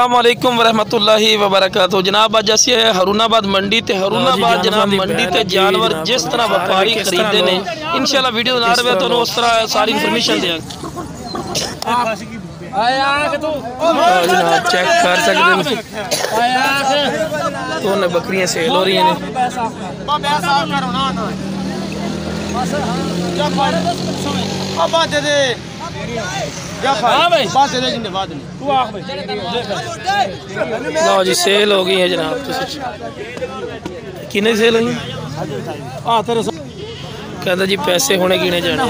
अस्सलामुअलैकुम वरहमतुल्लाहि वबरकातुहू। जनाब अज असी है हरूनाबाद मंडी ते हरूनाबाद जनाब मंडी ते जानवर जिस तरह व्यापारी खरीदते ने इंशाल्लाह वीडियो बना रहे तो उस तरह सारी इन्फॉर्मेशन देंगे। जनाब चेक कर सकते हैं दोनों बकरियां सेल हो रही हैं। लो जी सेल हो गई है जनाब। किन्ने सेल हुई कहता जी पैसे होने गिने जाने।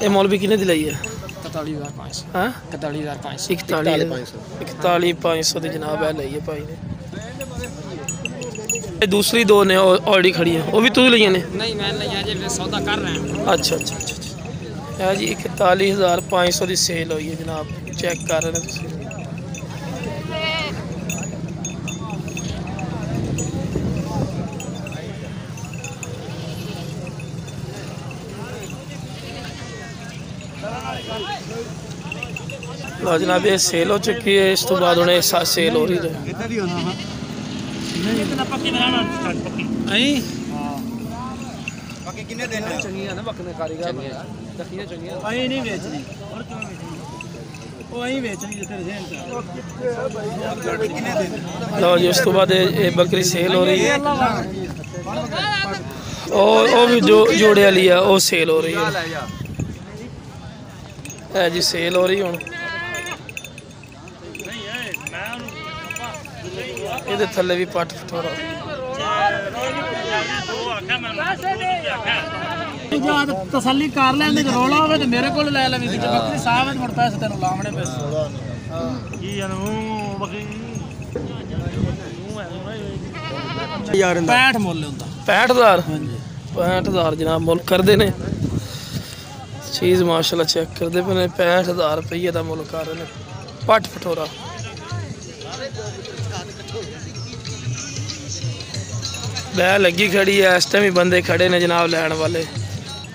ये मौलवी किन्ने दिलाई है 41,500 की जनाब है ली है भाई ने। दूसरी दो ने ऑलरेडी खड़ी है वो भी तू ली ने? नहीं मैं नहीं सौदा कर रहे हैं। अच्छा अच्छा अच्छा है जी 41,500 की सेल हुई है जनाब। चेक कर रहे हैं लो जनाब ये सेल हो चुकी है। इस तो बाद उन्हें सेल हो रही है। लो जी उस तो बाद बकरी सेल हो रही है और वो भी जो जोड़े वाली है वो सेल हो रही है जी। सेल हो रही हूँ ये थले भी पट थोड़ा तसल्ली कर लेंदे रोला होवे ते मेरे कोल ले ले बकरी साहब मुड़ पैसे तेन लावणे पैसे की बकरी 65 मुल हुंदा 65,000 जनाब मुल करते ने। चीज़ माशाल्लाह चेक करते पे 65,000 रुपये का मुल कर रहे हैं। पट फटोरा लै लगी खड़ी है। इस टाइम ही बंदे खड़े ने जनाब लैन वाले।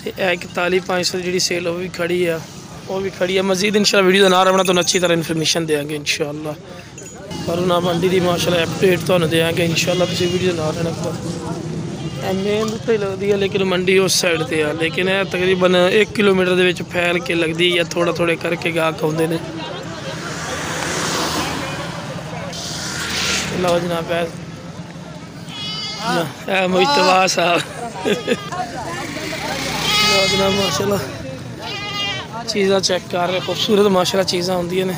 41,500 जी सेल वो भी खड़ी है वो भी खड़ी है। मजीद इंशाल्लाह वीडियो ना रखना तो अच्छी तरह इन्फॉर्मेशन देंगे इंशाल्लाह। हरूना मंडी की माशाल्लाह अपडेट तो देंगे इंशाल्लाह। तुम वीडियो ना रहना मेन उत्ते लगती है लेकिन मंडी उस साइड से है लेकिन तकरीबन 1 किलोमीटर के फैल के लगती है। थोड़ा थोड़े करके गाहक आते हैं। लो जनाब मुश्तबा साहब जनाब माशाल्लाह चीज़ा चेक कर रहे खूबसूरत माशाल्लाह चीज़ा होंदियां ने।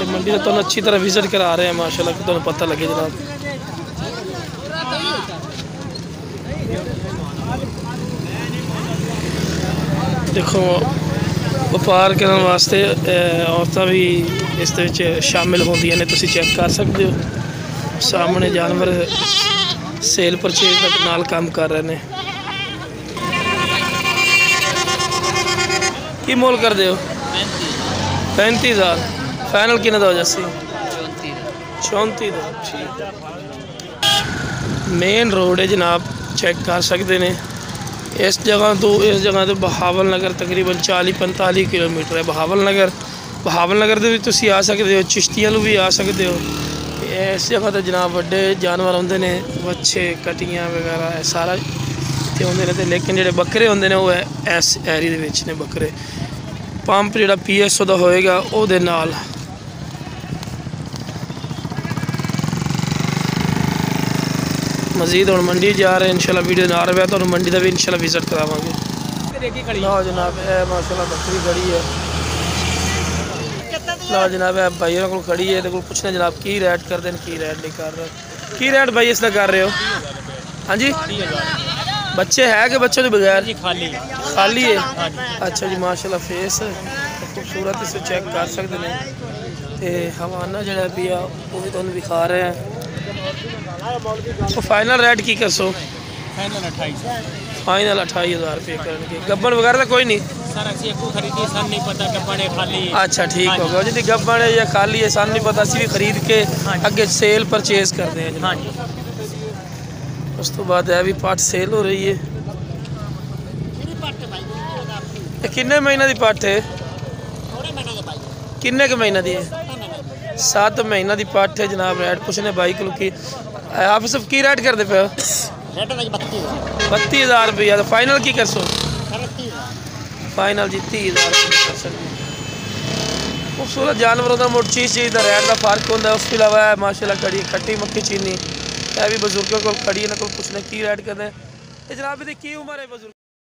मंडी का तुम अच्छी तरह विजिट करा रहे हैं माशाल्लाह तुम पता लगे जनाब। देखो व्यापार करने वास्ते औरतां भी इस शामिल होंदियां ने। तुसीं चेक कर सकते हो सामने जानवर सेल परचेज तक नाल काम कर रहे हैं। की मोल कर दे 35,000 फाइनल किन्ने दा हो जासी 34 ठीक। मेन रोड है जनाब चेक कर सकते हैं। इस जगह तो बहावल नगर तकरीबन 40-45 किलोमीटर है। बहावल नगर भी तुसी आ सकते हो। चिश्तियां भी आ सकते हो। इस जगह तो जनाब बड़े जानवर आते हैं बच्चे कटियां वगैरह सारा इतने आते हैं। लेकिन जोड़े बकरे होंगे ने वो इस एरिए ने बकरे पंप जो PSO का होएगा वो मजीद हम मंडी जा रहे हैं इंशाल्लाह। वीडियो ना रहा तो मंडी का भी इंशाल्लाह विजिट करावांगे। लो जनाब माशाल्लाह बकरी खड़ी है। लो जनाब भाइयों को खड़ी है तो पूछना जनाब की रेट करते हैं की रेट नहीं कर रहे। की रेट भाई इसका कर रहे हो? हाँ जी बच्चे है कि बच्चों के बगैर खाली है? अच्छा जी माशाल्लाह फेस खूबसूरत इसे चेक कर सकते हैं। तो हवाना जरा भी आ वो भी तुम दिखा रहे हैं। तो फाइनल रेट की कसो? फाइनल 28,000 रुपये करेंगे। गब्बन वगैरह तो कोई नहीं सर खरीदी सन नहीं पता गब्बन है खाली। अच्छा ठीक हो गया जी गब्बन है या खाली है सन नहीं पता असी भी खरीद के अगे सेल परचेज करते हैं। उस तो बाद है भी पट सेल हो रही है। किन्ने महीने की पट है? किन्ने के महीना दी है 7 महीना दी पट्ठ है जनाब। रेट पुछने भाई को की आप सब की रेट करते पे 32,000 रुपया। तो फाइनल की कर सो फाइनल जी 30,000 खूबसूरत जानवरों का मुड़ चीज़ का रेट का फर्क होता है। उसके अलावा माशाल्लाह खड़ी खट्टी मक्खी चीनी यह भी बजुर्गों को खड़ी है ना को पुछने की रेट करते हैं जनाब की उम्र है बजुर्ग